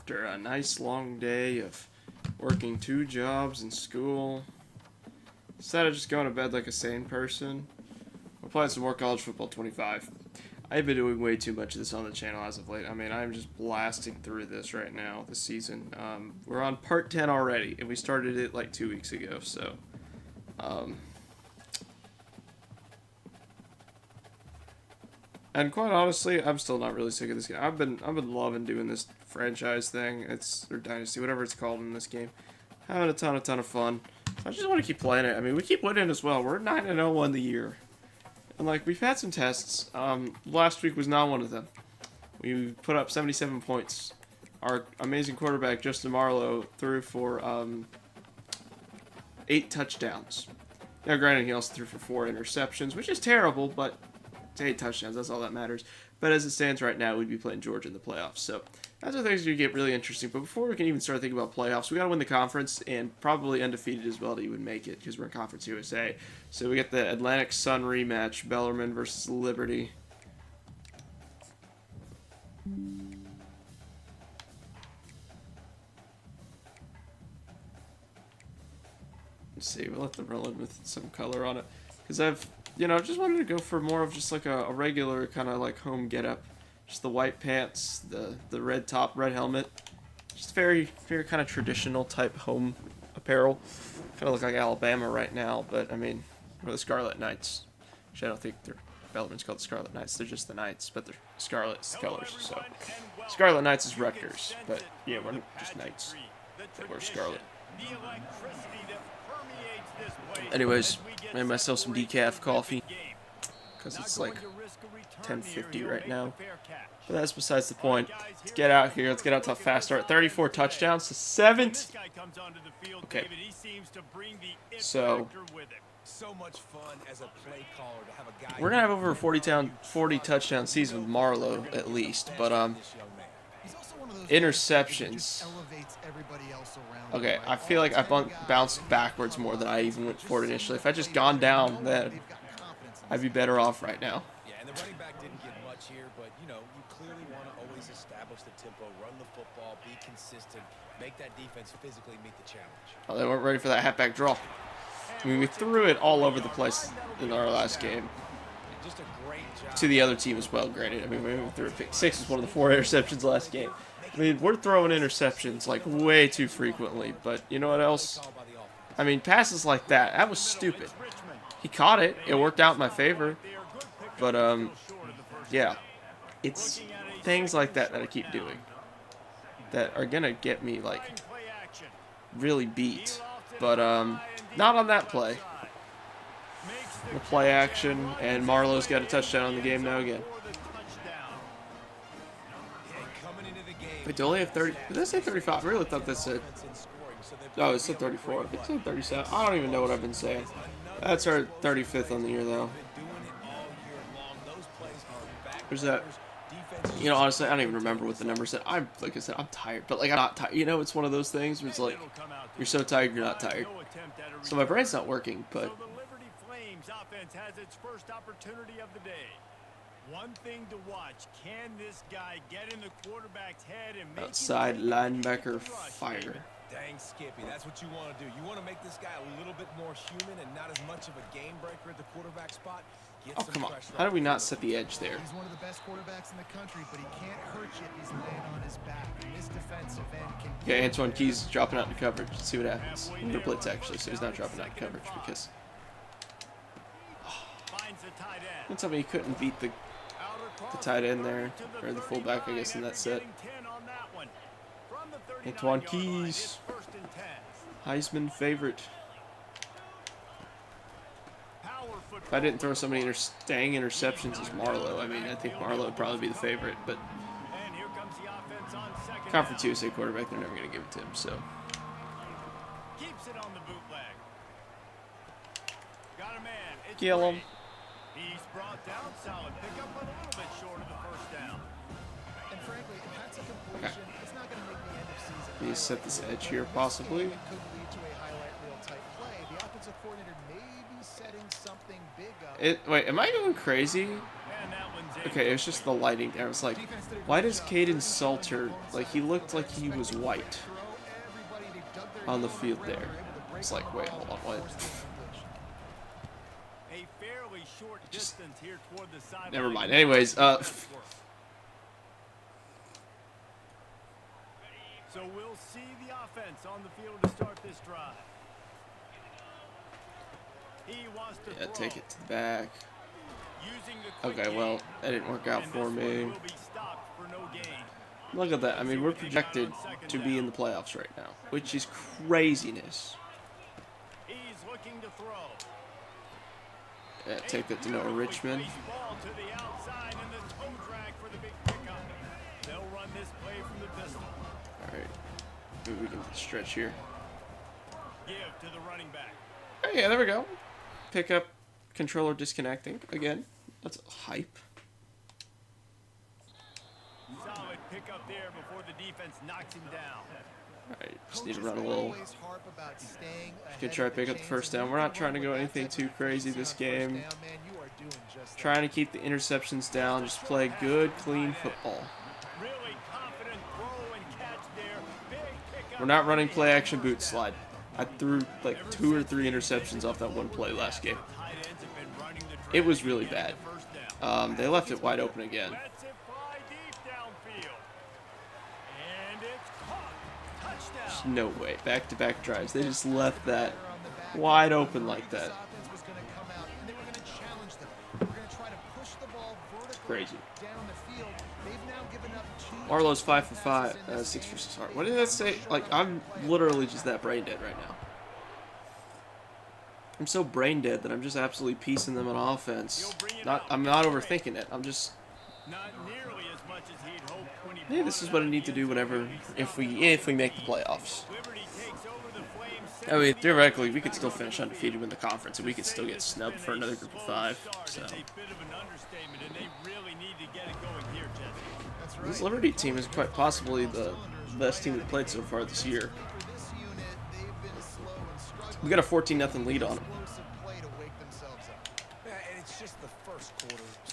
after a nice long day of working 2 jobs and school. Instead of just going to bed like a sane person, we're playing some more college football 25. I've been doing way too much of this on the channel as of late. I mean, I'm just blasting through this right now, this season. We're on part 10 already, and we started it like 2 weeks ago, so... And quite honestly, I'm still not really sick of this game. I've been loving doing this franchise thing. Or Dynasty, whatever it's called in this game. Having a ton of fun. I just want to keep playing it. I mean, we keep winning as well. We're 9-0 on the year. And, like, we've had some tests. Last week was not one of them. We put up 77 points. Our amazing quarterback, Justin Marlowe, threw for 8 touchdowns. Now, granted, he also threw for 4 interceptions, which is terrible, but... 8 touchdowns, that's all that matters. But as it stands right now, we'd be playing Georgia in the playoffs. So that's where things are going to get really interesting. But before we can even start thinking about playoffs, we got to win the conference and probably undefeated as well to even make it because we're in Conference USA. So we get the Atlantic Sun rematch, Bellarmine versus Liberty. Let's see, we'll have to roll in with some color on it. Because I've... just wanted to go for more of just like a regular kind of like home getup. Just the white pants, the red top, red helmet. Just very kind of traditional type home apparel. Kind of look like Alabama right now, but I mean, we're the Scarlet Knights. Actually, I don't think they're Bellarmine's called the Scarlet Knights. They're just the Knights, but they're Scarlet colors. So, Scarlet Knights is Rutgers, but yeah, we're just Knights. We're Scarlet. Anyways, made myself some decaf coffee because it's like 10:50 right now. But that's besides the point. Let's get out here. Let's get out to a fast start. 34 touchdowns to 17. Okay. So we're gonna have over a 40 touchdown season with Marlowe at least, but interceptions. Okay, I feel like I bounced backwards more than I even went forward initially. If I just gone down, then I'd be better off right now. Yeah, and the running back didn't get much here, but you clearly want to always establish the tempo, run the football, be consistent, make that defense physically meet the challenge. Oh, they weren't ready for that halfback draw. I mean, we threw it all over the place in our last game. Just a great job. To the other team as well, granted. I mean, we threw a pick 6 was one of the 4 interceptions last game. I mean, we're throwing interceptions, like, way too frequently. But you know what else? I mean, passes like that. That was stupid. He caught it. It worked out in my favor. But, yeah. It's things like that that I keep doing that are going to get me, like, really beat. But, not on that play. The play action, and Marlowe's got a touchdown on the game now again. Wait, do they only have 30? Did they say 35? I really thought that said... Oh, it said 34. It said 37. I don't even know what I've been saying. That's our 35th on the year, though. Where's that? Honestly, I don't even remember what the number said. Like I said, I'm tired. But, like, I'm not tired. It's one of those things where it's like, you're so tired, you're not tired. So my brain's not working, but... has its first opportunity of the day. One thing to watch, can this guy get in the quarterback's head and make outside linebacker fire. Dang, Skippy, that's what you want to do. You want to make this guy a little bit more human and not as much of a game breaker at the quarterback spot. Oh, come on. How did we not set the edge there? He's one of the best quarterbacks in the country, but he can't hurt you if he's laying on his back. This defensive end can... Yeah, Antoine Keyes dropping out into coverage. Let's see what happens. I'm going to blitz, actually, so he's not dropping out in coverage because... Don't tell me he couldn't beat the tight end there, or the fullback, I guess, in that set. Antoine Keyes, Heisman favorite. If I didn't throw so many dang interceptions as Marlowe, I mean, I think Marlowe would probably be the favorite, but Conference USA quarterback, they're never going to give it to him, so. Kill him. He's brought down, solid pickup, but a little bit short of the first down. And frankly, if that's a completion, it's not going to make the end of season. Please set this edge here, possibly. It could lead to a highlight reel type play. The offensive coordinator may be setting something big up. Wait, am I going crazy? And that one's Okay, it was just the lighting there. I was like, why does Caden Salter, like, he looked like he was white on the field there. It's like, wait, hold on, what? A fairly short distance here toward the sideline. Never mind. Anyways, So we'll see the offense on the field to start this drive. He wants to yeah, throw. take it to the back. Using the quick Okay, well, game. that didn't work out And for this one me. will be stopped for no gain. Look at that. I mean, we're projected to be in the playoffs right now, which is craziness. He's looking to throw. Yeah, take that to Noah Richmond. Ball to the outside and the toe drag for the big pickup. They'll run this play from the pistol. All right, maybe we can stretch here. Give to the running back. Oh, yeah, there we go. Pick up, controller disconnecting again. That's hype. Solid pickup there before the defense knocks him down. All right, just need to run a little. Could try to pick up the first down. We're not trying to go anything too crazy this game. Trying to keep the interceptions down. Just play good, clean football. Really confident throw and catch there. Big pickup. We're not running play action boot slide. I threw like 2 or 3 interceptions off that one play last game. It was really bad. They left it wide open again. Lets it fly deep downfield. And it's caught. Touchdown. There's no way. Back-to-back drives. They just left that wide open like that. Crazy. Marlowe's 5 for 5, 6 for 6 hard. What did that say? Like, I'm literally just that brain dead right now. I'm so brain dead that I'm just absolutely piecing them on offense. I'm not overthinking it. I'm just. Not nearly as much as he'd hoped when he Hey, this is what I need to do whenever if we make the playoffs. Liberty takes over the Flames. I mean, theoretically, we could still finish undefeated in the conference, and we could still get snubbed for another group of 5. So. It's a bit of an understatement, and they really need to get it going here, Jesse. This Liberty team is quite possibly the best team we've played so far this year. We got a 14-0 lead on them.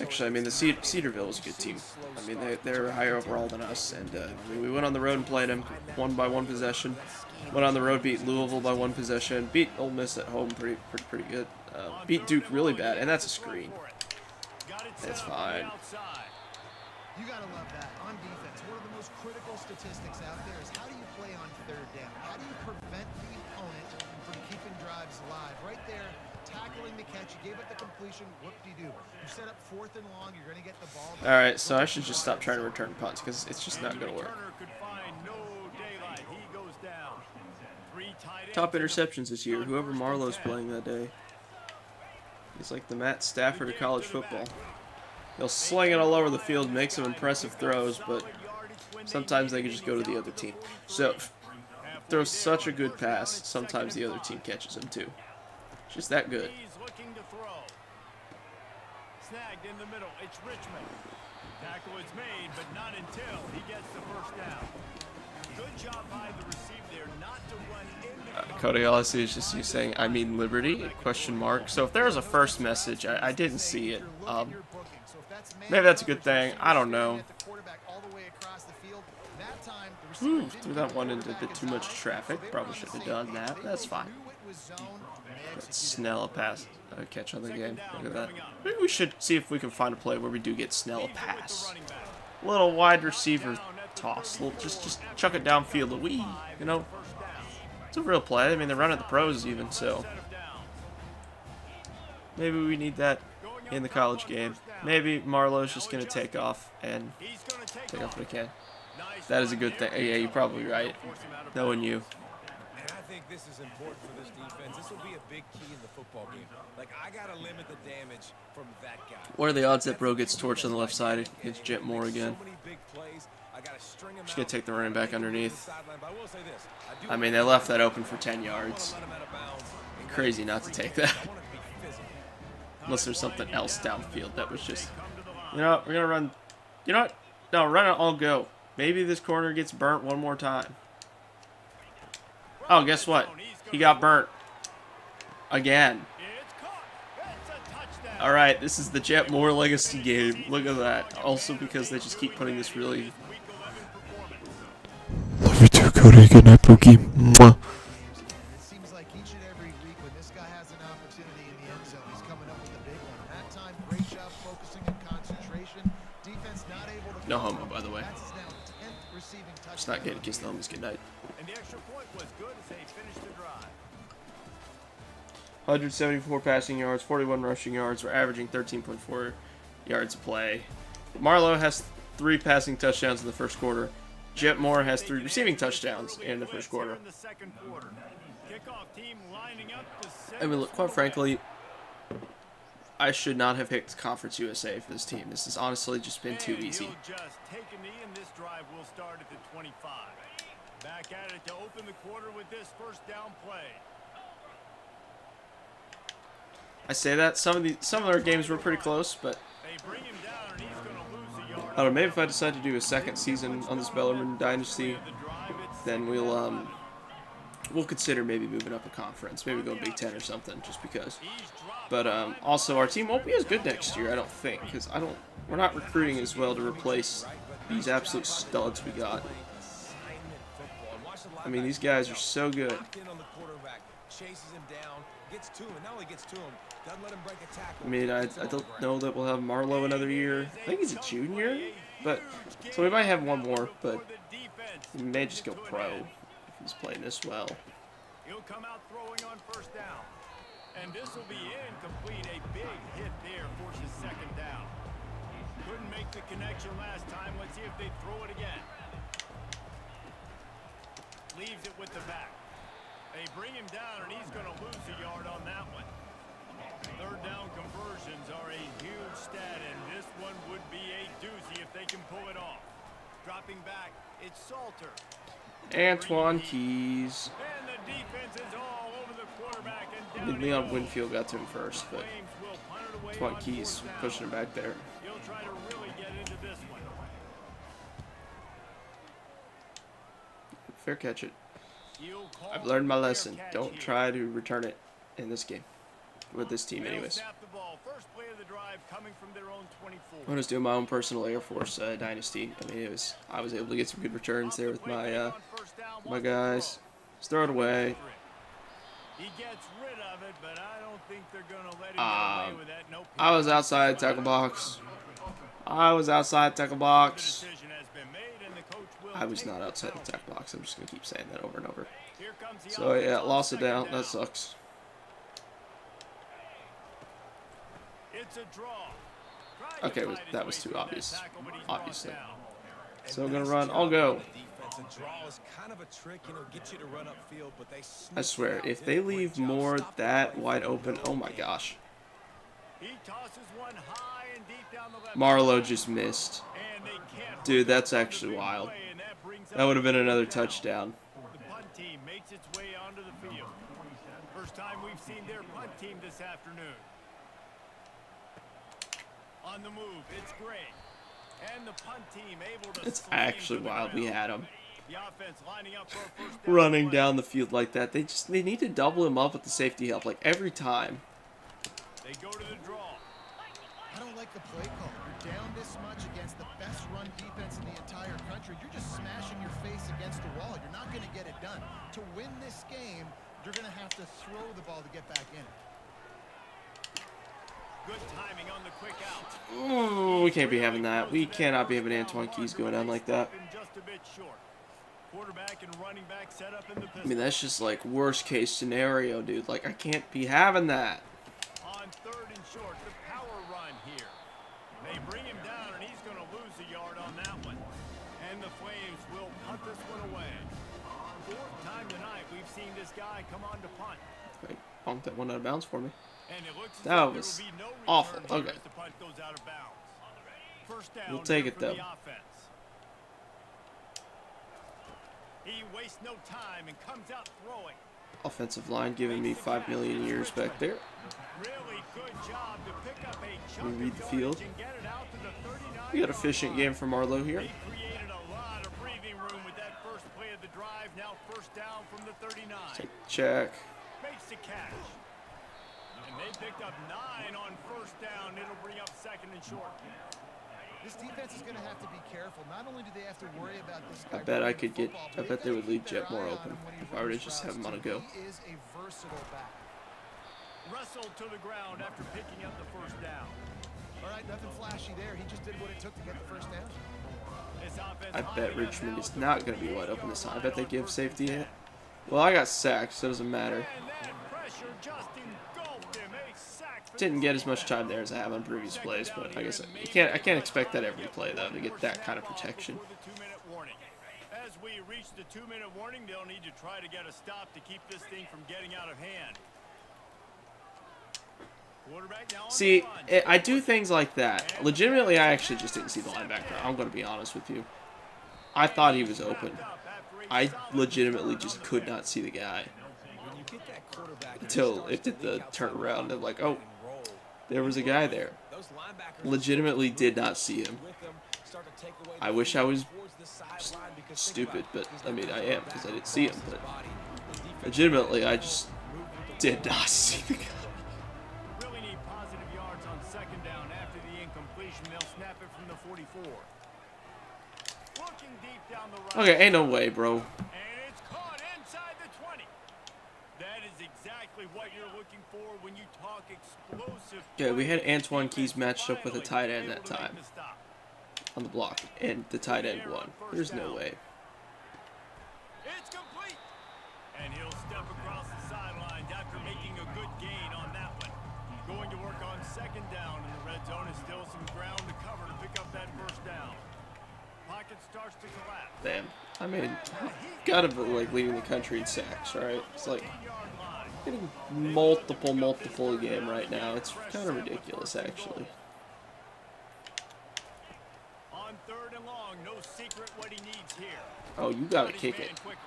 Actually, I mean, the Cedarville is a good team. I mean, they're higher overall than us, and I mean, we went on the road and played them, won by 1 possession. Went on the road, beat Louisville by 1 possession, beat Ole Miss at home pretty good. Beat Duke really bad, and that's a screen. That's fine. You gotta love that. On defense, one of the most critical statistics out there is how do you play on 3rd down? How do you prevent the opponent from keeping drives alive? Right there, tackling the catch, you gave up the completion, whoop-de-doo. You set up 4th and long, you're gonna get the ball. All right, so I should just stop trying to return punts because it's just not gonna work. Top interceptions this year. Whoever Marlowe's playing that day. He's like the Matt Stafford of college football. He'll sling it all over the field, make some impressive throws, but sometimes they can just go to the other team. So, throws such a good pass, sometimes the other team catches him too. It's just that good. He's looking to throw. Snagged in the middle. It's Richmond. Tackle is made, but not until he gets the first down. Good job by the receiver there not to run in the Cody, all I see is just you saying, I mean Liberty, question mark. So if there was a first message, I didn't see it. Maybe that's a good thing. I don't know. Threw that one into a bit too much traffic. Probably shouldn't have done that. That's fine. Let's Snell a pass. Catch on the game. Look at that. Maybe we should see if we can find a play where we do get Snell a pass. Little wide receiver toss. Just chuck it downfield. Wee, you know. It's a real play. I mean, they're running the pros even, so. Maybe we need that in the college game. Maybe Marlowe's just going to take off and take off what he can. That is a good thing. Yeah, you're probably right. Knowing you. And I think this is important for this defense. This will be a big key in the football game. Like, I got to limit the damage from that guy. What are the odds that Bro gets torched on the left side against Jet Moore again? Just going to take the running back underneath. I mean, they left that open for 10 yards. Crazy not to take that. Unless there's something else downfield that was just, you know what, we're going to run, you know what, no, run it all go. Maybe this corner gets burnt one more time. Oh, guess what? He got burnt. Again. All right, this is the Jet Moore Legacy game. Look at that. Also because they just keep putting this really. Love you too, Cody. Good night, Pookie. Mwah. It seems like each and every week when this guy has an opportunity in the end zone, he's coming up with a big one. That time, great job focusing and concentration. Defense not able to. No homo, by the way. That's his now 10th receiving touchdown. It's not good to kiss the homies goodnight. And the extra point was good as they finished the drive. 174 passing yards, 41 rushing yards. We're averaging 13.4 yards a play. Marlowe has 3 passing touchdowns in the first quarter. Jet Moore has 3 receiving touchdowns in the first quarter. I mean, look, quite frankly, I should not have picked Conference USA for this team. This has honestly just been too easy. Just take a knee, and this drive will start at the 25. Back at it to open the quarter with this first down play. I say that some of their games were pretty close, but They bring him down, and he's going to lose the yard. I don't know. Maybe if I decide to do a second season on this Bellarmine Dynasty, then we'll consider maybe moving up a conference, maybe go Big Ten or something, just because. But also, our team won't be as good next year, I don't think, because we're not recruiting as well to replace these absolute studs we got. I mean, these guys are so good. I mean, I don't know that we'll have Marlowe another year. I think he's a junior, but so we might have one more, but he may just go pro if he's playing this well. He'll come out throwing on first down. And this will be incomplete. A big hit there forces second down. Couldn't make the connection last time. Let's see if they throw it again. Leaves it with the back. They bring him down, and he's going to lose a yard on that one. Third down conversions are a huge stat, and this one would be a doozy if they can pull it off. Dropping back, it's Salter. Antoine Keys. And the defense is all over the quarterback, and I down mean, Leon Winfield got to him first, but Flames will punt it away Antoine on Keys fourth down. pushing him back there. He'll try to really get into this one. Fair catch it. He'll call I've learned my fair lesson. catch Don't here. try to return it in this game. With this team, They'll anyways. snap the ball. First play of the drive coming from their own 24. I was doing my own personal Air Force Dynasty. I mean, I was able to get some good returns there with my guys. Just throw it away. He gets rid of it, but I don't think they're going to let him get away with that. No I was outside tackle box. I was outside tackle box. decision has been made, and the coach will I was take not the outside the penalty. tackle box. I'm just gonna keep saying that over and over. Here comes the So offense yeah, on lost it second down. That sucks. It's a draw. Tried to Okay, fight his that way was too through that obvious. tackle, but he's brought Obviously. down. So I'm gonna run. I'll go. Defense. A draw is kind of a trick, get you to run upfield, but they I swear, if they leave more that wide open, oh my gosh. He tosses one high and deep down the left Marlowe side, just missed. and they can't Dude, hold that's on to the actually big wild. play, and that brings That up would have been third another down. touchdown. The punt team makes its way onto the field. First time we've seen their punt team this afternoon. On the move, it's Gray. And the punt team able to It's slam actually to the wild. We ground. had him The offense lining up for a first down running play. down the field like that. They need to double him up with the safety help like every time. They go to the draw. I don't like the play call. You're down this much against the best run defense in the entire country. You're just smashing your face against the wall. You're not going to get it done. To win this game, you're going to have to throw the ball to get back in it. Good timing on the quick out. Ooh, we can't be having that. We cannot be having Antoine Keys going down like that. Just a bit short. Quarterback and running back set up in the I mean, that's just like worst case scenario, dude. Like, I can't be having that. On third and short, the power run here. They bring him down, and he's going to lose a yard on that one. And the Flames will punt this one away. Fourth time tonight we've seen this guy come on to punt. Like, bumped that one out of bounds for me. And it looks as That though there was will be no return awful. here Okay. as the punt goes out of bounds. First down We'll take here it, for though. the offense. He wastes no time and comes out throwing. Offensive line giving me 5 million years back there. Really good job to pick up a chunk We read of the field. yardage and get it out to the 39 We got an efficient game from Marlowe here. They created a lot of breathing room with that first play of the drive. Now first down from the 39. Check. Makes the catch. And they picked up 9 on first down. It'll bring up second and short. This defense is going to have to be careful. Not only do they have to worry about this guy, I bet I could get. I bet they would leave Jet more open if I were to just have him on a go. He is a versatile back. Wrestled to the ground after picking up the first down. All right, nothing flashy there. He just did what it took to get the first down. This offense I bet Richmond is not going to be wide open this time. I bet they give safety in. Well, I got sacked, so it doesn't matter. And that pressure just engulfed him. A sack for Didn't get as much time there as I have on previous plays, but I guess I can't expect that every play though to get that kind of protection. For the 2-minute warning. As we reach the 2-minute warning, they'll need to try to get a stop to keep this thing from getting out of hand. Quarterback now on See, the run. I do things like that. Legitimately, I actually just didn't see the linebacker. I'm going to be honest with you. I thought he was open. I legitimately just could not see the guy When you get that quarterback until it did the turnaround. And like, oh, there was a guy there. those linebackers Legitimately did not see him. with them start to take away I the wish I was towards the sideline because think stupid, about it. but I mean I am because I didn't see him. But Body, the defense legitimately, I just did not see the guy. Really need positive yards on second down after the incompletion. They'll snap it from the 44. Looking deep down the right. Okay, ain't no way, bro. And it's caught inside the 20. That is exactly what you're looking for when you talk explosive. Yeah, we had play. Antoine Keys matched up with a tight end Able that to make time the stop. on the block, and the tight end won. There's no way. It's complete. And he'll step across the sidelines after making a good gain on that one. Going to work on second down in the red zone is still some ground to cover to pick up that first down. Pocket starts to collapse. Damn. I mean, gotta be like leading the country in sacks, right? It's like 8-yard line. getting multiple a game right now. It's kind of ridiculous, actually. On third and long, no secret what he needs here. Oh, you gotta Got his kick man it quickly.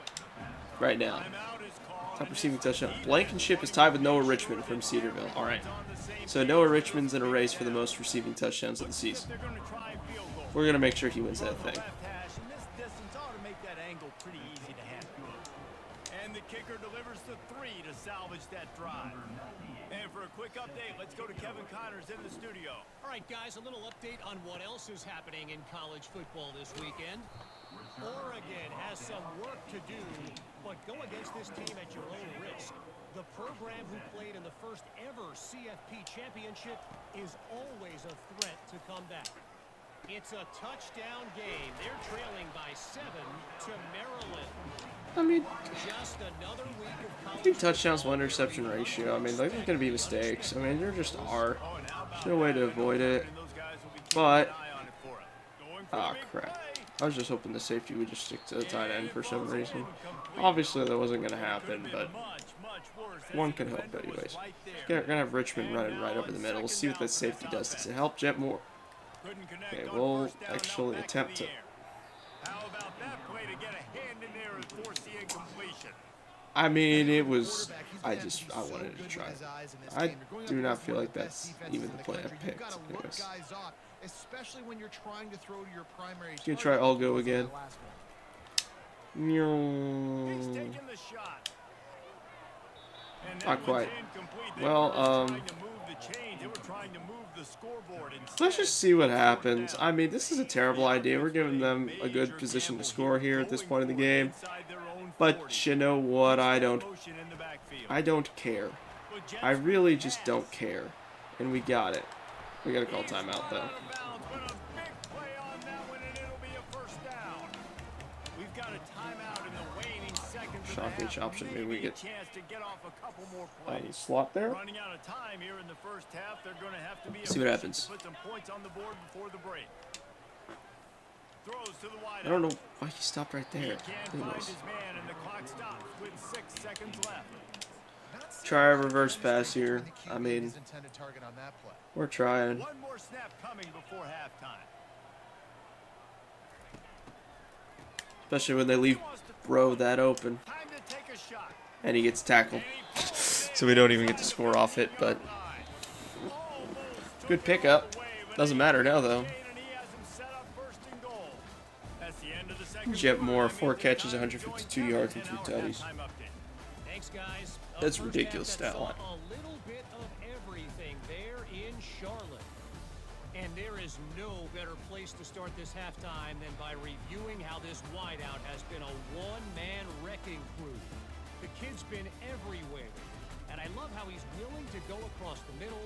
right now. Timeout is called, Top and receiving this touchdown. defense Blankenship is tied with Noah Richmond from Cedarville. All right. on the same So Noah Richmond's in a race for the most receiving touchdowns of the season. They're going to try a field goal. We're gonna make sure he wins that thing. Left hash, and this distance ought to make that angle pretty easy to handle. And the kicker delivers the 3 to salvage that drive. And for a quick update, let's go to Kevin Connors in the studio. All right, guys, a little update on what else is happening in college football this weekend. Oregon has some work to do, but go against this team at your own risk. The program who played in the first ever CFP championship is always a threat to come back. It's a touchdown game. They're trailing by 7 to Maryland. I mean, Just another week of college 2 touchdowns, 1 interception ratio. I mean, there's gonna be mistakes. I mean, there just are. Oh, and how about There's no way to that? avoid it. And those guys will be keeping But an eye on it for him. Going for ah, the big crap. play. I was just hoping the safety would just stick to the tight end for some reason. Obviously, that wasn't gonna happen, but one can hope anyways. We're gonna have Richmond running right over the middle. We'll see what that safety does. Does it help Jet more? Okay, we'll actually attempt to. How about that play to get a hand in there and force the incompletion? I mean, it was. I wanted to try. I do not feel like that's even the play I picked. Anyways, Guys off, especially when you're trying to throw to your primary. gonna try all go He's again. taking the shot. And that Not one's quite. incomplete. They Well, weren't trying to move the chains. They were trying to move the scoreboard instead. Let's just see what happens. I mean, this is a terrible idea. We're giving them a good position to score here at this point in the game. But you know what? I don't care. I really just don't care. And we got it. We gotta call timeout though. Shocking option. Maybe we get on the slot there. Running out of time here in the first half. They're going to have to be See what happens. put some points on the board before the break. Throws to the wide I don't know why he stopped right He there. can't Who find knows? his man, and the clock stops with 6 seconds left. Try a reverse pass here. I mean, we're trying. One more snap coming before halftime. Especially when they leave Bro that open. Time to take a shot. And he gets tackled. So we don't even get to score off it, but good pickup. Doesn't matter now though. Jet Moore, 4 catches, 152 yards, and 2 tutties. Thanks, guys. That's a ridiculous stat line. A little bit of Charlotte. And there is no better place to start this halftime than by reviewing how this wideout has been a one-man wrecking crew. The kid's been everywhere. And I love how he's willing to go across the middle,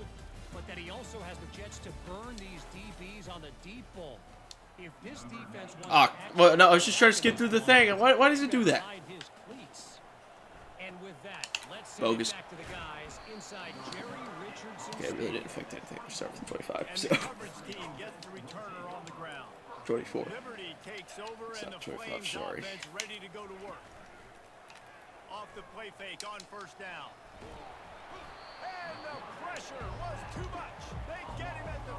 but that he also has the jets to burn these DBs on the deep ball. If this defense wants well, no, I was just trying to skip through the thing. Why does it do that? And with that, let's Bogus. back to the guys inside Jerry Richardson's Okay, it really didn't affect anything. We're starting from 25, And so the coverage team gets the returner on the ground. 24. Liberty takes over It's and not the 25, Flames sorry. offense ready to go to work. Off the play fake on first down. And the pressure was too much. They get him at the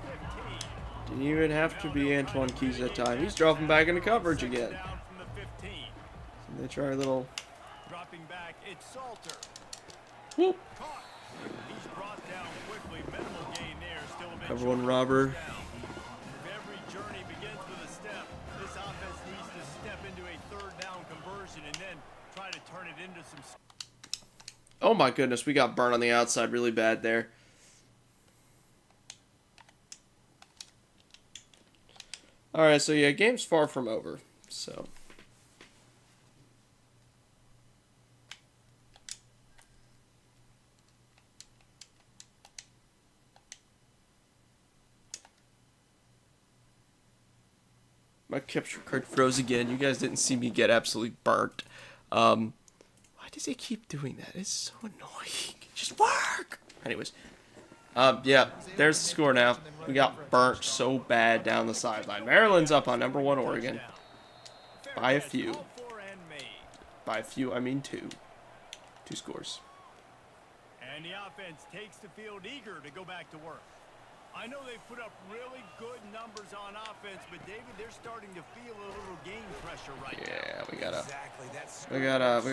15. Didn't even have to be Antoine Keys that time. He's dropping back into coverage again. Down from the 15. And they try a little Dropping back, it's Salter. whoop. Caught. He's brought down quickly. Minimal gain there. Still a Cover one robber. If every journey begins with a step, this offense needs to step into a third down conversion and then try to turn it into some. Oh my goodness, we got burned on the outside really bad there. Alright, so yeah, game's far from over. So my capture card froze again. You guys didn't see me get absolutely burnt. Why does he keep doing that? It's so annoying. Just work! Anyways. Yeah, there's the score now. We got burnt so bad down the sideline. Maryland's up on #1 Oregon. By a few. By a few, I mean two. 2 scores. And the offense takes the field eager to go back to work. I know they put up really good numbers on offense, but David, they're starting to feel a little game pressure right now. Yeah, we gotta Get a little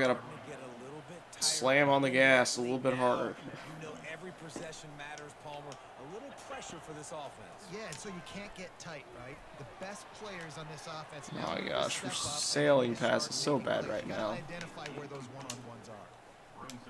bit tired. slam on the gas a little bit harder. You know every possession matters, Palmer. A little pressure for this offense. Yeah, and so you can't get tight, right? The best players on this offense Oh now my need to gosh, we're step up sailing and past start is so making bad plays. right You gotta now. identify where those one-on-ones are.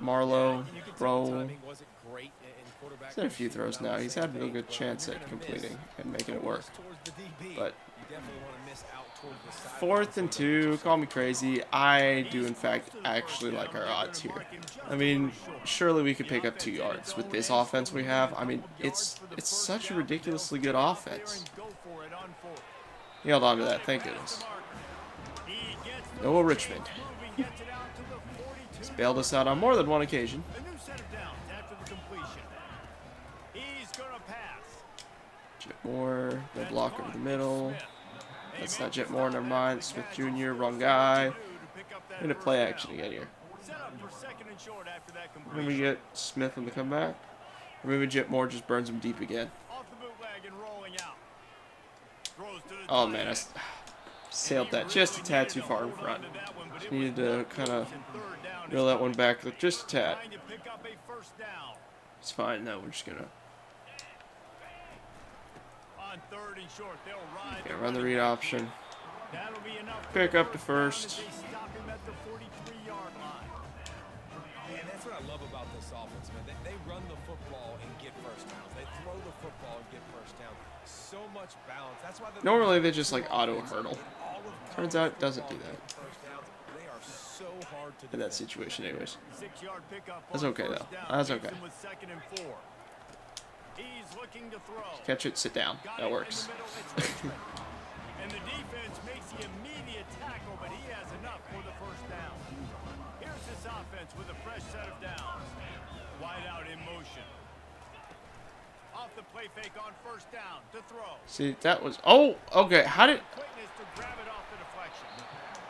Marlowe, You can tell throw. timing wasn't great in quarterback. He's had a few throws now. He's had a real good chance at completing and making it work. But You definitely want to miss out towards the side. 4th and 2, call me crazy. I do, in fact, actually like our odds here. I mean, surely we could pick up 2 yards with this offense we have. I mean, it's such a ridiculously good offense. He held on to that, thank goodness. Noah Richmond. He's bailed us out on more than one occasion. A new set of downs after the completion. He's going to pass. Jet Moore, no block over the middle. That's not Jet Moore, never mind. Smith Jr., wrong guy. I'm going to play action again here. Set up for second and short after that Then completion. we get Smith on the comeback. Or maybe Jet Moore just burns him deep again. Off the bootleg and rolling out. Throws to the Oh tight man, I end. sailed that just a tad too far in front. Just needed to kind of reel that one back just a tad. Trying to pick up a first down. It's fine. No, we're just going to On third and short, they'll ride run the read option. That'll be enough for Pick the up to first. down as they stop him at the 43-yard line. Man, that's what I love about this offense, man. They run the football and get first downs. They throw the football and get first downs. So much balance. That's why Normally they just like auto hurdle. Turns out it doesn't do that They are so hard to in that situation anyways. 6-yard pickup That's on okay, first though. down. That's Leaves okay. him with second and 4. He's looking to throw. Catch it, sit down. Got That it in works. the middle, it's Richmond. And the defense makes the immediate tackle, but he has enough for the first down. Here's this offense with a fresh set of downs. Wide out in motion. Off the play fake on first down to throw. See, that was... Oh, okay. How did... Quickness to grab it off the deflection.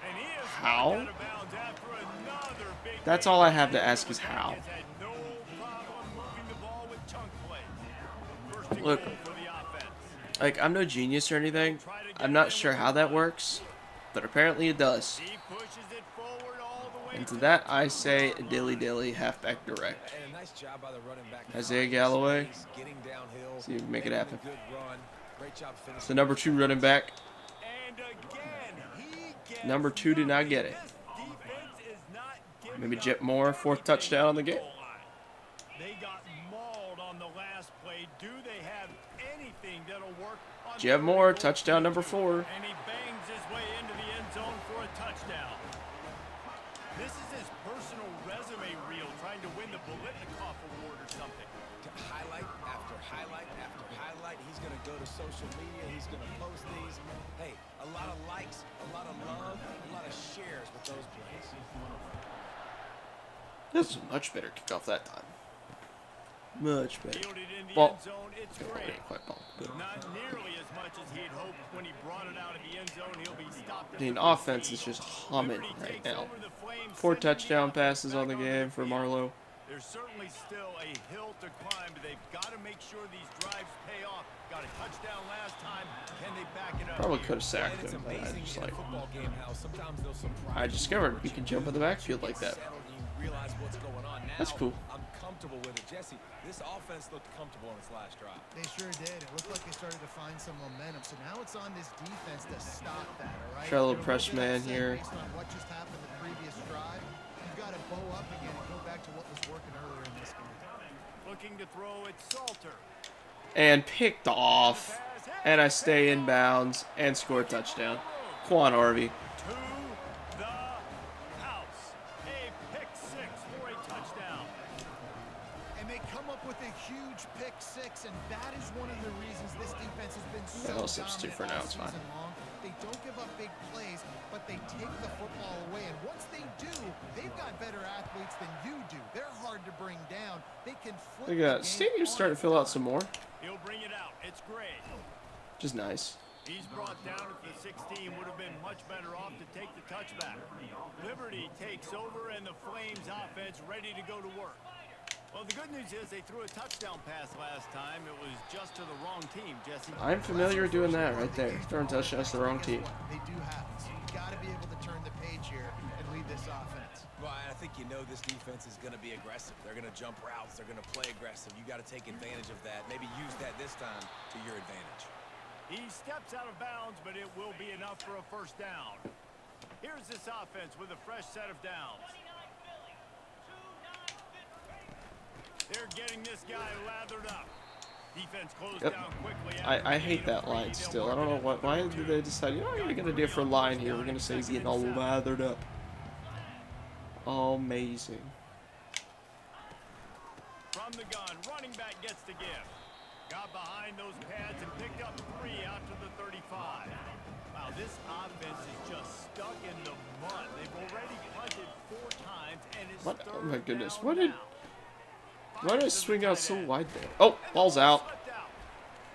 And he is How? knocked out of bounds after another big That's gain. all I have to ask is how. He has had no problem moving the ball with chunk plays. First and Look. goal for the offense. Like, I'm no genius or anything. I'm not sure how that works, but apparently it does. He pushes it forward all the way And to that, I say dilly-dilly, halfback direct. And a nice job by the running back. Isaiah Galloway. He's getting downhill. See if we can make it making a happen. good run. Great job It's finishing. the number 2 running back. And again, he gets Number 2 did not get it. this defense is not giving Maybe up Jet Moore, 4th touchdown on the game. goal line. They got mauled on the last play. Do they have Jeb Moore, touchdown number 4. And he bangs his way into the end zone for a touchdown. This is his personal resume reel, trying to win the Bolitnikoff Award or something. Highlight after highlight after highlight. He's going to go to social media. He's going to post these. Hey, a lot of likes, a lot of love, a lot of shares with those plays. This is a much better kickoff that time. Much better. Fielded in the Well, end zone, it's it great. ain't quite ball. Not nearly as much as he'd hoped when he brought it out of the end zone. He'll be stopped. I mean, offense is just humming right now. 4 touchdown passes on the game for Marlowe. There's certainly still a hill to climb, but they've got to make sure these drives pay off. Got a touchdown last time. Can they back it up? Probably could have sacked And it's him, but I amazing just in a like. football game how sometimes they'll surprise I you. discovered you can jump in the backfield like that. Settled and you realize what's going on. Now, That's cool. I'm comfortable with it. Jesse, this offense looked comfortable on its last drive. They sure did. It looked like they started to find some momentum. So now it's on this defense to stop that, all right? Try a little They're press bit man upset here. Based on what just happened the previous drive, you've got to bow up again and go back to what was working earlier in this game. Looking to throw it, Salter. And picked off. And I stay in bounds and score a touchdown. Quan Harvey. To the house. A pick 6 for a touchdown. And they come up with a huge pick 6, and that is one of the reasons this defense has been so I'll substitute for now, dominant all it's fine. season long. They don't give up big plays, but they take the football away. And once they do, they've got better athletes than you do. They're hard to bring down. They can flip Look the at that. game Stadium's on starting to fill out some more. He'll bring it out. It's Gray. Which is nice. He's brought down at the 16. Would have been much better off to take the touchback. Liberty takes over, and the Flames offense ready to go to work. Well, the good news is they threw a touchdown pass last time. It was just to the wrong team, Jesse. I'm familiar with doing that right there. Throwing touchdowns to the wrong team. They do have it. So you got to be able to turn the page here and lead this offense. Well, I think you know this defense is going to be aggressive. They're going to jump routes. They're going to play aggressive. You got to take advantage of that. Maybe use that this time to your advantage. He steps out of bounds, but it will be enough for a first down. Here's this offense with a fresh set of downs. They're getting this guy lathered up. Defense closed down quickly. I hate that line still. I don't know why did they decide, you know, we're gonna get a different line here. We're gonna say he's getting all lathered up. Amazing. From the gun, running back gets the give. Got behind those pads and picked up 3 out to the 35. Wow, this offense is just stuck in the mud. They've already punted 4 times and it's What? Oh my third goodness. down Why did now. why did I swing out so wide there? Oh, ball's out. Slipped out.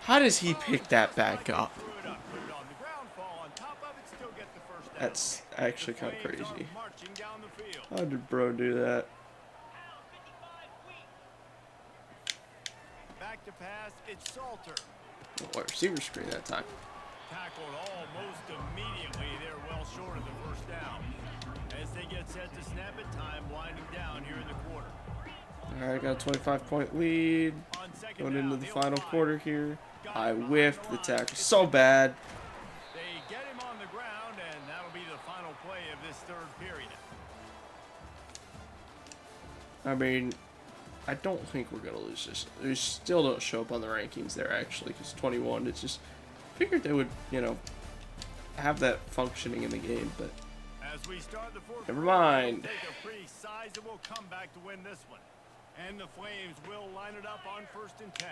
How does he pick that back up? Threw it up, put it on the ground, fall on top of it, still get the first down. That's actually The kind of Flames are crazy. marching down the field. How did bro do that? Back to pass, it's Salter. What receiver screen that time? Tackled almost immediately. They're well short of the first down. As they get set to snap it, time winding down here in the quarter. Alright, got a 25-point lead. On second Going down, into the he'll final fire. quarter here. I whiffed the tackle so bad. They get him on the ground, and that'll be the final play of this third period. I mean, I don't think we're going to lose this. They still don't show up on the rankings there, actually, because 21, it's just... Figured they would, you know, have that functioning in the game, but... As we start the fourth Never quarter, mind. they'll take a pretty sizable comeback to win this one. And the Flames will line it up on 1st and 10.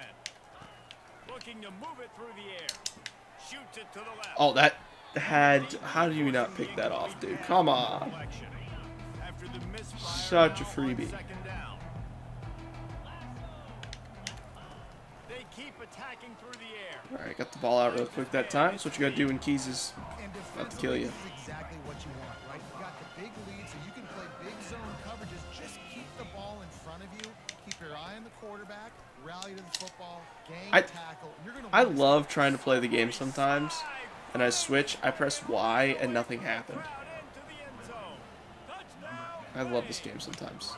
Looking to move it through the air. Shoots it to the left. Oh, that had... How do you not pick that off, dude? Come on. After the misfire, Such a now on freebie. 2nd down. They keep attacking through the air. Alright, got the ball out real quick that time. That's what you got to do when Keys is And about to kill defensively, you. this is exactly what you want, right? You got the big lead, so you can play big zone coverages. Just keep the ball in front of you. Keep your eye on the quarterback. Rally to the football. Gang tackle. You're gonna I win this love trying to play the game sometimes, and I switch, I press Y, and nothing happened. Crowd into the end zone. Touchdown. I love this game sometimes.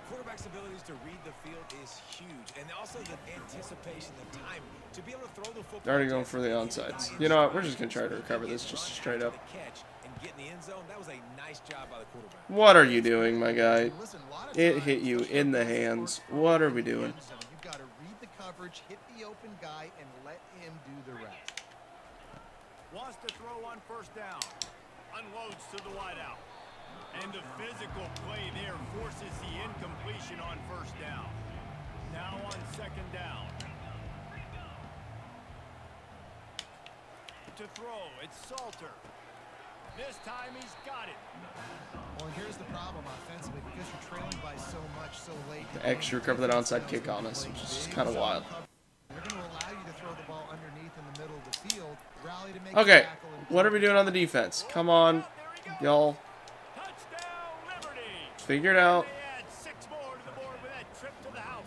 Quarterback quarterback's abilities to read the field is huge, and also the anticipation, the timing to be able to throw the football. They're already going for the onsides. You know what? We're just gonna try to recover this just straight up. That was a nice job by the quarterback. What are you doing, my guy? It hit you in the hands. What are we doing? You've got to read the coverage, hit the open guy, and let him do the rest. Wants to throw on first down. Unloads to the wideout. And the physical play there forces the incompletion on first down. Now on second down. To throw, it's Salter. This time he's got it. Well, and here's the problem offensively, because you're trailing by so much so late. The X recover that onside kick on us, which is just kind of wild. They're going to allow you to throw the ball underneath in the middle of the field, rally to make Okay, a tackle, and what are we doing on the defense? Come on, y'all. Touchdown, Liberty. Figure it out. They add 6 more to the board with that trip to the house.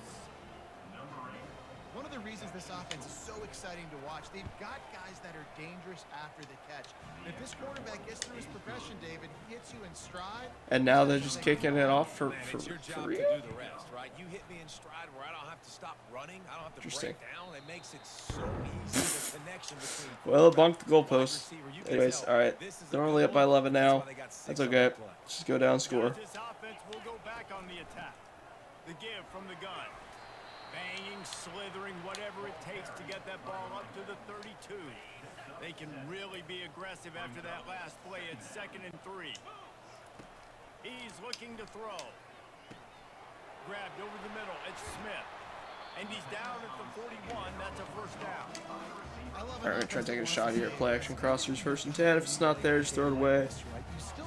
one of the reasons this offense is so exciting to watch, they've got guys that are dangerous after the catch. And if this quarterback gets through his progression, David, he hits you in stride. And now they're just kicking it off for It's your job real? to do the rest, right? You hit me in stride where I don't have to stop running. I don't have to Interesting. break down. It makes it so easy, the connection between Well, bunked the wide goalpost. receiver. You can Anyways, tell alright. this is a They're good only up by one. 11 now. That's why they got 6 That's on okay. the play. Let's just go down, score. This offense will go back on the attack. The give from the gun. Banging, slithering, whatever it takes to get that ball up to the 32. They can really be aggressive after that last play at 2nd and 3. He's looking to throw. Grabbed over the middle. It's Smith. And he's down at the 41. That's a first down. Alright, try taking a shot here. Play action crossers, 1st and 10. If it's not there, just throw it away.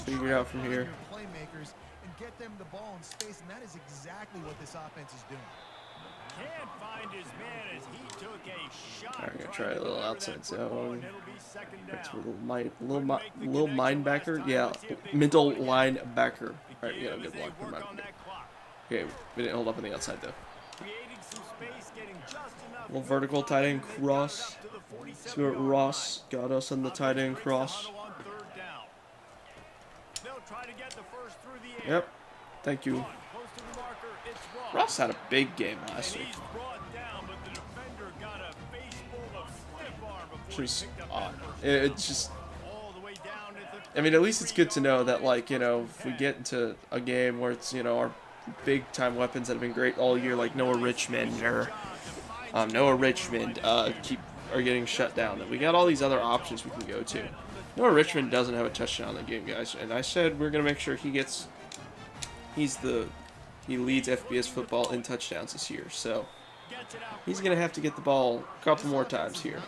Figure it out from here. Playmakers and get them the ball in space, and that is exactly what this offense is doing. Can't find his man as he took a shot. Alright, gonna try a little outside zone. It'll be 2nd down. It's a little minebacker. Yeah, middle linebacker. Alright, yeah, good luck. Okay, we didn't hold up on the outside though. Little vertical tight end cross. See what Ross got us on the tight end cross. Yep. Thank you. Ross had a big game last week. Which is odd. It's just... I mean, at least it's good to know that, like, you know, if we get into a game where it's, you know, our big-time weapons that have been great all year, like Noah Richmond or are getting shut down, that we got all these other options we can go to. Noah Richmond doesn't have a touchdown in the game, guys, and I said we're going to make sure he gets... He leads FBS football in touchdowns this year, so he's going to have to get the ball a couple more times here.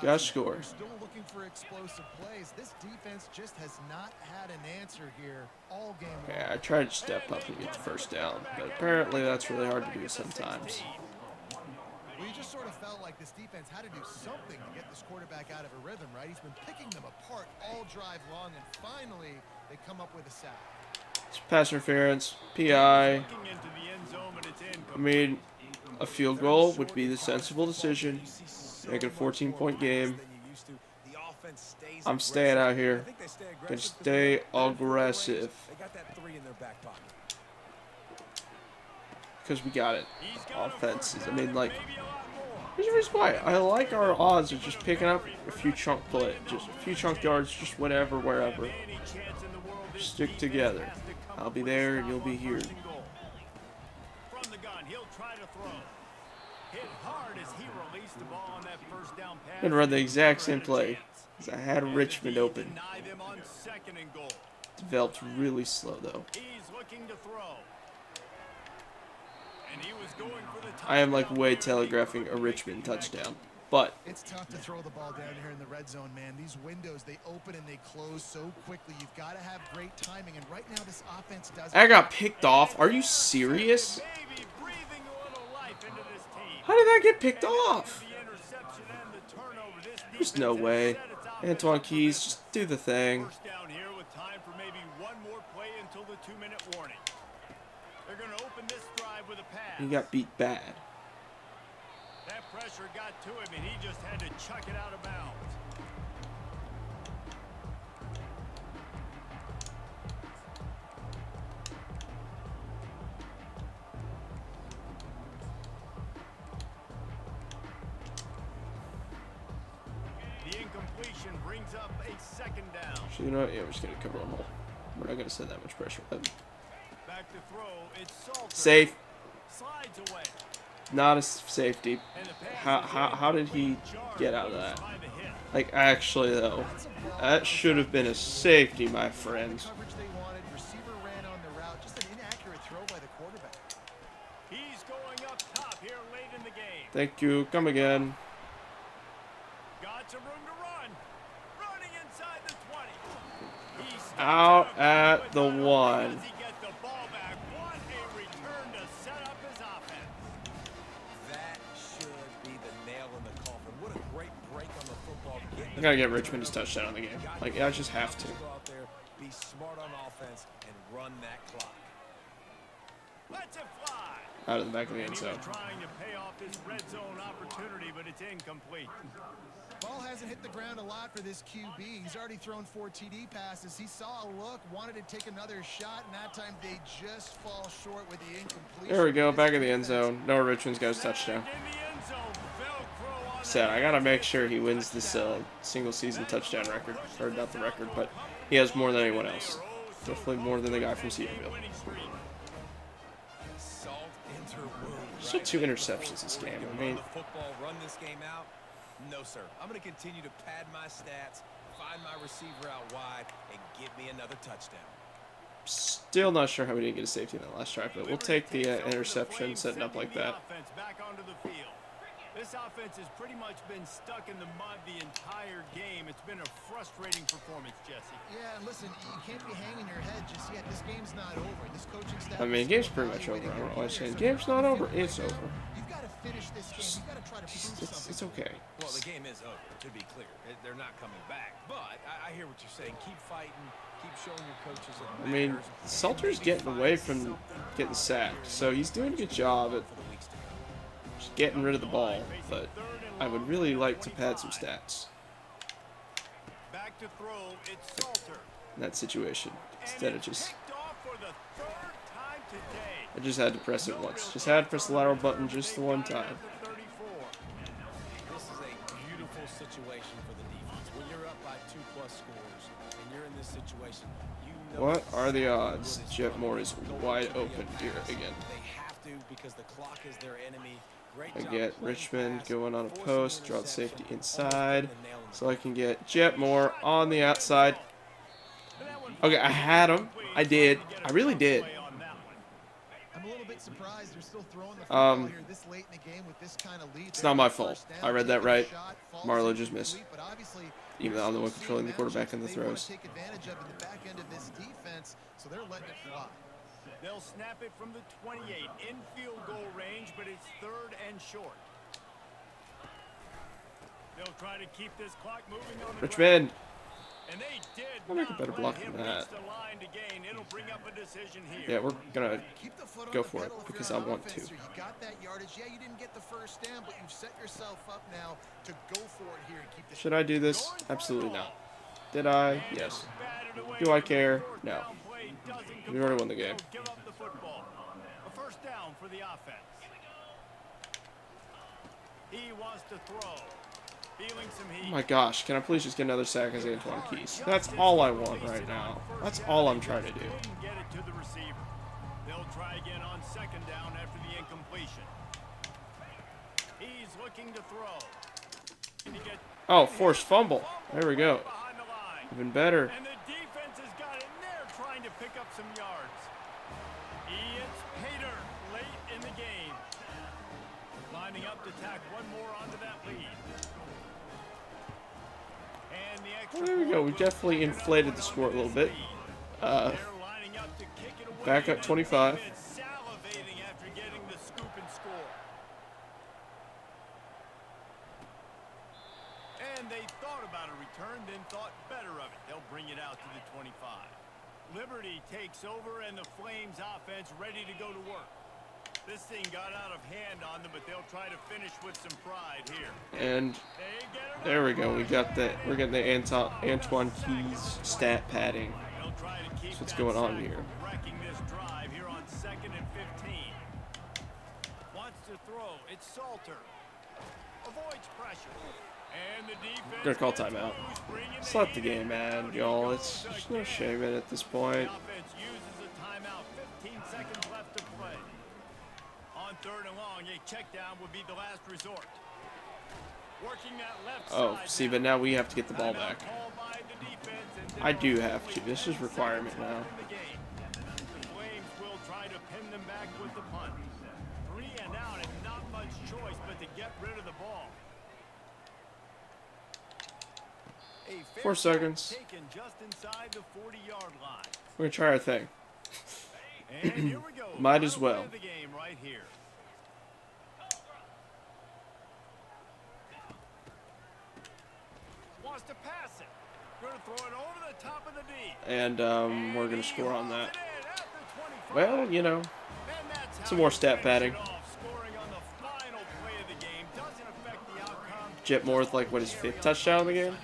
Gotta score. Still looking for explosive plays. This defense just has not had an answer here all game long. Yeah, I tried to step up and get the first down, but apparently that's really hard to do sometimes. Well, you just sort of felt like this defense had to do something to get this quarterback out of a rhythm, right? He's been picking them apart all drive long, and finally they come up with a sack. It's pass interference, PI. I mean, a field goal would be the sensible decision. Make it a 14-point game. I'm staying out here. Gonna stay aggressive. Because we got it. Offenses. I mean, like, there's a reason why. I like our odds of just picking up a few chunk play, just a few chunk yards, just whatever, wherever. Stick together. I'll be there and you'll be here. From the gun, he'll try to throw. Hit hard as he released the ball on that first down pass. I'm gonna run the exact same play because I had Richmond open. Deny them on 2nd and goal. Developed really slow though. He's looking to throw. And he was going for the I am like way telegraphing a Richmond touchdown, but It's tough to throw the ball down here in the red zone, man. These windows, they open and they close so quickly. You've got to have great timing, and right now this offense doesn't. I got picked off. Are you serious? Maybe breathing a little life into this team. How did that get picked off? The interception and the turnover. This There's no way. Antoine Keys, just do the thing. First down here with time for maybe one more play until the 2-minute warning. They're going to open this drive with a pass. He got beat bad. That pressure got to him, and he just had to chuck it out of bounds. completion brings up a second down. So you know what? Yeah, we're just gonna cover one hole. We're not gonna send that much pressure. Back to throw. It's Salter. Safe. Slides away. Not a safety. And the pass is in. How did he Great yard get out of to that? survive a hit. Like, actually, though, that should have been a safety, my friends. Coverage they wanted. Receiver ran on the route. Just an inaccurate throw by the quarterback. He's going up top here late in the game. Thank you. Come again. Got some room to run. Running inside the 20. He steps Out of at with the not only one. does he get the ball back, what a return to set up his offense. That should be the nail in the coffin. What a great break on the football. I gotta get Richmond his touchdown on the game. Like, I just have to. Go out there, be smart on offense, and run that clock. Lets it fly. Out of the back of the And end he was zone. trying to pay off this red zone opportunity, but it's incomplete. Ball hasn't hit the ground a lot for this QB. He's already thrown 4 TD passes. He saw a look, wanted to take another shot, and that time they just fall short with the incompletion. There we go. Back of the end zone. Noah Richmond's got his touchdown. Back in the end zone. Velcro on Said the I gotta make sure he wins this single season touchdown record, or not the record, but he has more than anyone else. Definitely more than the guy from Cedarville. winning streak. Salt enter wound. Still 2 interceptions this game. I mean, Run the football, run this game out. No, sir. I'm going to continue to pad my stats, find my receiver out wide, and get me another touchdown. still not sure how we didn't get a safety in that last try, but we'll take the interception setting up like that. Back onto the field. This offense has pretty much been stuck in the mud the entire game. It's been a frustrating performance, Jesse. Yeah, and listen, you can't be hanging your head just yet. This game's not over. This coaching staff. I mean, game's pretty much over. I don't know why I'm saying game's not over. It's over. You've got to finish this game. You've got to try to prove something. It's okay. Well, the game is over, to be clear. They're not coming back. But I hear what you're saying. Keep fighting. Keep showing your coaches it I mean, matters. Salter's Maybe getting find away from getting sacked, so he's doing a good job at for the weeks to come. just getting rid of the ball, but I would really like to pad some stats Back to throw, it's Salter. in that situation, instead of just, Picked off for the third time today. I just had to press it once. Just had to press the lateral button just the one time. This is a beautiful situation for the defense. When you're up by 2+ scores and you're in this situation, you know What are the odds Jet Moore is wide open here again? they have to because the clock is their enemy. Great I job get playing Richmond fast, going on a forcing post, draw the interception, safety almost inside, putting the nail in the so I can get Jet Moore on the outside. Okay, I had him. I did. I really did. I'm a little bit surprised they're still throwing the football here this late in the game with this kind of lead. It's not my fault. First down, I read that taking a right. shot, falls Marlowe just incomplete, missed. but obviously Even though I'm the one controlling the quarterback and the they wanna throws. take advantage of in the back end of this defense, so they're letting it fly. They'll snap it from the 28 in field goal range, but it's 3rd and short. They'll try to keep this clock moving on the Richmond. ground. And they did I'll make a not better let block him than that. reach the line to gain. It'll bring up a decision here. Yeah, we're gonna Keep the foot on go the for it pedal if because you're I on want offense to. here. You got that yardage. Yeah, you didn't get the first down, but you've set yourself up now to go for it here and keep the Should I do this? Absolutely not. Did I? Yes. Do I care? No. We already won the game. Give up the football. A first down for the offense. He wants to throw. Feeling some heat. Oh my gosh, can I please just get another sack as Antoine Keys? That's all I want right now. That's all I'm trying to do. Couldn't get it to the receiver. They'll try again on 2nd down after the incompletion. He's looking to throw. To get Oh, forced fumble. There we go. behind the line. Even better. And the defense has got in there trying to pick up some yards. It's Pater late in the game. Lining up to tack one more onto that lead. And the extra Well, there we go. We definitely inflated the score a little bit. They're lining up to kick it away. Back up 25. And salivating after getting the scoop and score. And they thought about a return, then thought better of it. They'll bring it out to the 25. Liberty takes over, and the Flames offense ready to go to work. This thing got out of hand on them, but they'll try to finish with some pride here. And They get it there we go. We got that. We're getting the Antoine Keys stat padding. They'll try to keep That's what's that going on sack here. from wrecking this drive here on 2nd and 15. Wants to throw. It's Salter. Avoids pressure. And the defense Gonna call gets timeout. loose, bringing the Slap the heat game, in. man, y'all. It's there's no shame in it at this point. The offense uses a timeout. 15 seconds left to play. On 3rd and long, a check down would be the last resort. Working that left Oh, side see, but now we have to get the ball Timeout back. called by the defense, and I there do are have only to. This 10 is requirement seconds now. left in the game. The Flames will try to pin them back with the punt. 3 and out, and not much choice but to get rid of the ball. A fair 4 seconds. taken just inside the 40-yard line. We're gonna try our thing. And here we go. Might as Final play well. of the game right here. Wants to pass it. Going to throw it over the top of the D. And we're gonna score on that. It in at the 25. Well, you know, And that's how some more you stat finish padding. it off. Scoring on the final play of the game doesn't affect the outcome. Jet more with like what his 5th touchdown in the game.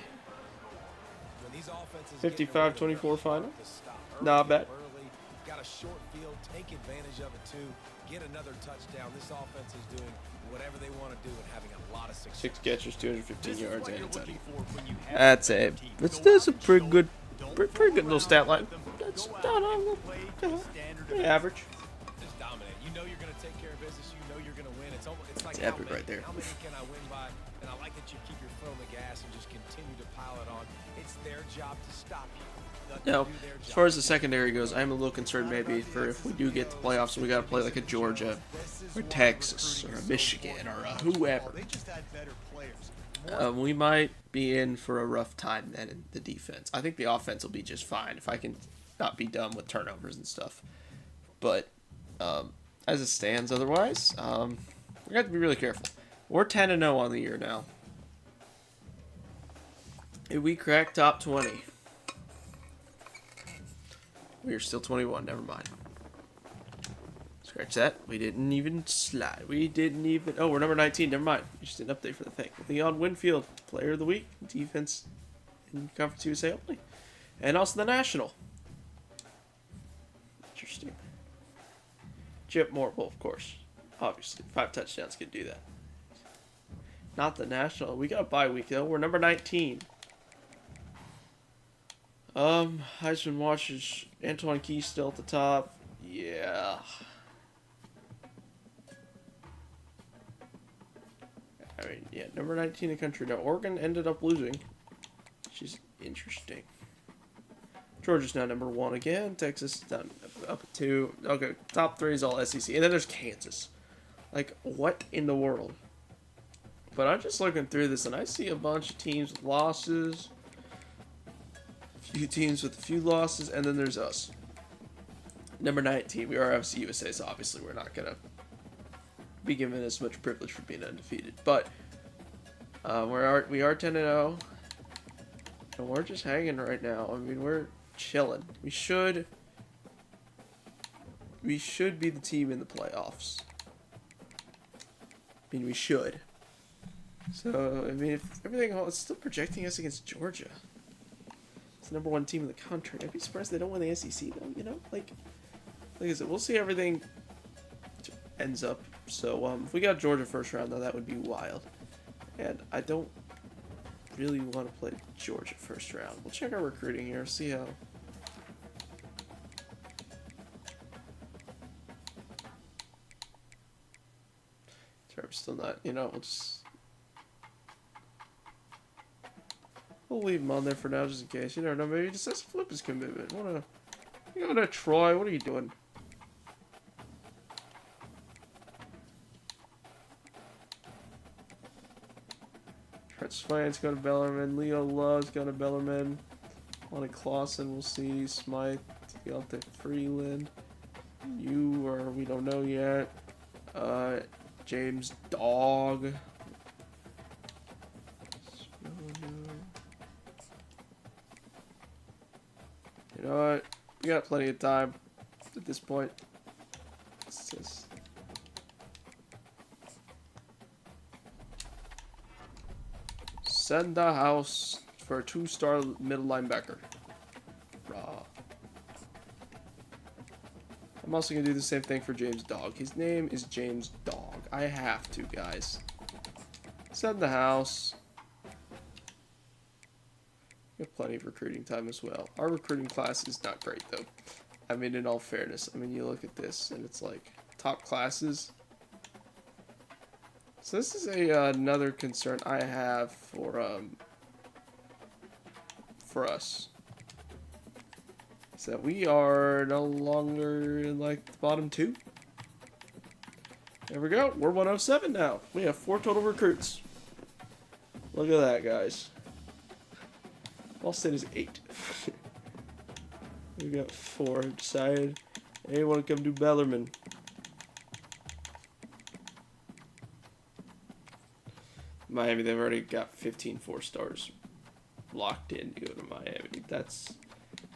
When these offenses 55-24 final. to stop Not bad. early, got a short field, take advantage of it too, get another touchdown. This offense is doing whatever they want to do and having a lot of success. 6 catches, 215 This is yards, what and you're a touchdown. looking for when you have That's a a. team. That's, Go that's a out and pretty show good, Don't pretty good fool little stat around line. with them. That's Go out not and on play the to standard of average. Just dominate. You know you're going to take care of business. You know you're going to win. It's almost, it's like It's epic how many, right there. How many can I win by? And I like that you keep your foot on the gas and just continue to pile it on. It's their job to stop you. Let them Now, do their as job. far as the secondary goes, I'm a little concerned maybe for if we do get the playoffs, we got to play like a Georgia or Texas or a Michigan or a whoever. They just had better players. We might be in for a rough time then in the defense. I think the offense will be just fine if I can not be dumb with turnovers and stuff. But as it stands otherwise, we have to be really careful. We're 10-0 on the year now. If we crack top 20, we are still 21. Never mind. Scratch that. We didn't even slide. We didn't even... Oh, we're number 19. Never mind. We just did an update for the thing. Leon Winfield, Player of the Week, defense in Conference USA only. And also the National. Interesting. Chip Moore, well, of course. Obviously. 5 touchdowns can do that. Not the National. We got a bye week, though. We're number 19. Heisman watchers. Antoine Key still at the top. Yeah. I mean, yeah, number 19 in the country. Now, Oregon ended up losing, which is interesting. Georgia's now number 1 again. Texas down up at 2. Okay, top 3 is all SEC. And then there's Kansas. Like, what in the world? But I'm just looking through this, and I see a bunch of teams with losses. A few teams with a few losses, and then there's us. Number 19. We are FC USA, so obviously we're not going to be given as much privilege for being undefeated. But we are 10-0. And we're just hanging right now. I mean, we're chilling. We should be the team in the playoffs. I mean, we should. So, I mean, if everything, it's still projecting us against Georgia. It's the number 1 team in the country. I'd be surprised they don't win the SEC, though, you know? Like I said, we'll see how everything ends up. So, if we got Georgia first round, though, that would be wild. And I don't really want to play Georgia first round. We'll check our recruiting here, see how... Trevor's still not, you know, we'll leave him on there for now just in case. You never know, maybe he decides to flip his commitment. You know, Troy, what are you doing? Trent's Fine's going to Bellarmine. Leo Love's going to Bellarmine. Lonnie Clausen, we'll see. Smythe, Deontay Freeland. We don't know yet. James Dog. You know what? We got plenty of time at this point. It's just... Send the house for a 2-star middle linebacker. Raw. I'm also going to do the same thing for James Dog. His name is James Dog. I have to, guys. Send the house. We have plenty of recruiting time as well. Our recruiting class is not great, though. I mean, in all fairness. I mean, you look at this, and it's like top classes. So this is another concern I have for us. Is that we are no longer in, like, the bottom 2. There we go. We're 107 now. We have 4 total recruits. Look at that, guys. Ball State is 8. We got 4 decided. Hey, want to come do Bellarmine? Miami, they've already got 15 4-stars locked in to go to Miami. That's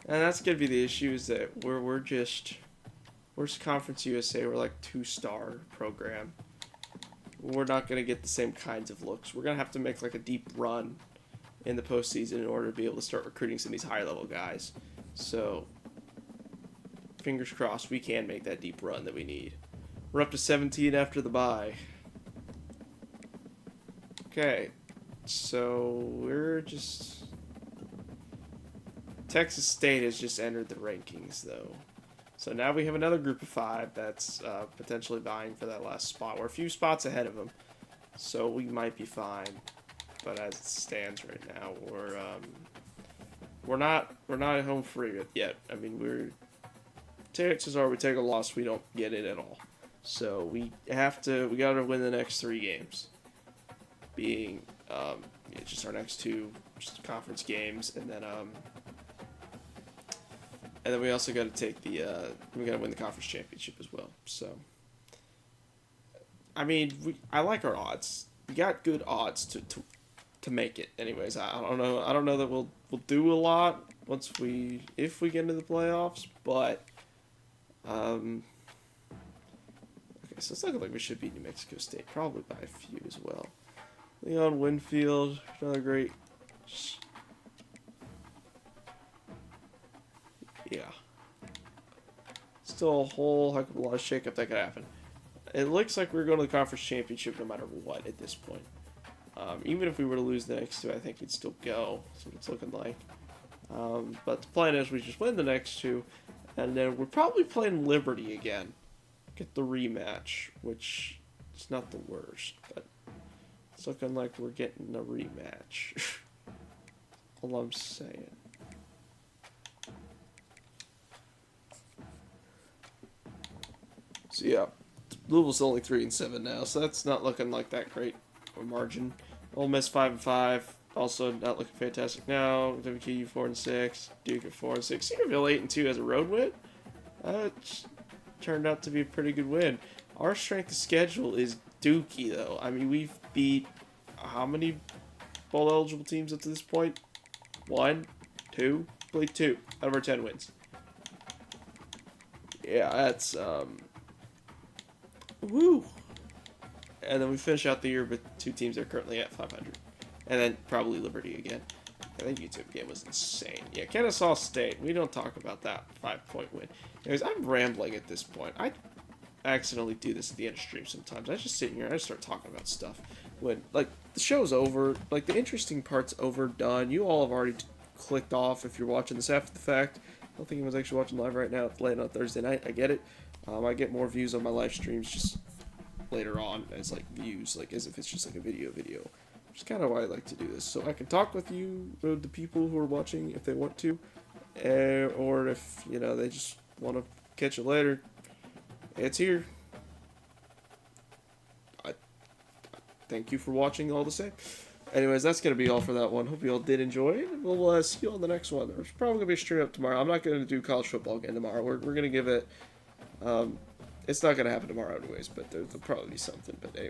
gonna be the issue, is that we're just Conference USA. We're like 2-star program. We're not gonna get the same kinds of looks. We're gonna have to make like a deep run in the postseason in order to be able to start recruiting some of these higher level guys. So fingers crossed we can make that deep run that we need. We're up to 17 after the bye. Okay, so we're just... Texas State has just entered the rankings, though. So now we have another group of 5 that's potentially vying for that last spot. We're a few spots ahead of them, so we might be fine. But as it stands right now, we're not at home free yet. I mean, chances are we take a loss, we don't get it at all. So we gotta win the next 3 games. Being just our next 2 just conference games, and then we also got to take we got to win the conference championship as well. So I mean, I like our odds. We got good odds to make it. Anyways, I don't know that we'll do a lot if we get into the playoffs, but okay, so it's looking like we should beat New Mexico State, probably by a few as well. Leon Winfield, another great. Yeah. Still a whole heck of a lot of shakeup that could happen. It looks like we're going to the conference championship no matter what at this point. Even if we were to lose the next 2, I think we'd still go. That's what it's looking like. But the plan is we just win the next 2, and then we're probably playing Liberty again. Get the rematch, which is not the worst, but it's looking like we're getting a rematch. All I'm saying. So yeah, Louisville's only 3-7 now, so that's not looking like that great a margin. Ole Miss 5-5, also not looking fantastic now. WKU 4-6, Duke at 4-6, Cedarville 8-2 as a road win. That turned out to be a pretty good win. Our strength of schedule is dookie though. I mean, we've beat how many bowl eligible teams up to this point? 1, 2, played 2 out of our 10 wins. Yeah, that's woo. And then we finish out the year with 2 teams that are currently at 500. And then probably Liberty again. I think YouTube game was insane. Yeah, Kennesaw State. We don't talk about that 5-point win. Anyways, I'm rambling at this point. I accidentally do this at the end of stream sometimes. I just sit here and I start talking about stuff. When, like, the show's over. Like, the interesting part's over, done. You all have already clicked off if you're watching this after the fact. I don't think anyone's actually watching live right now. It's late on Thursday night. I get it. I get more views on my live streams just later on as like views, like as if it's just like a video, which is kind of why I like to do this, so I can talk with you, the people who are watching, if they want to, or if they just want to catch it later. It's here. I thank you for watching all the same. Anyways, that's gonna be all for that one. Hope you all did enjoy it, and we'll see you on the next one. There's probably gonna be a stream up tomorrow. I'm not gonna do college football again tomorrow. We're gonna give it. It's not going to happen tomorrow anyways, but there'll probably be something. But anyway.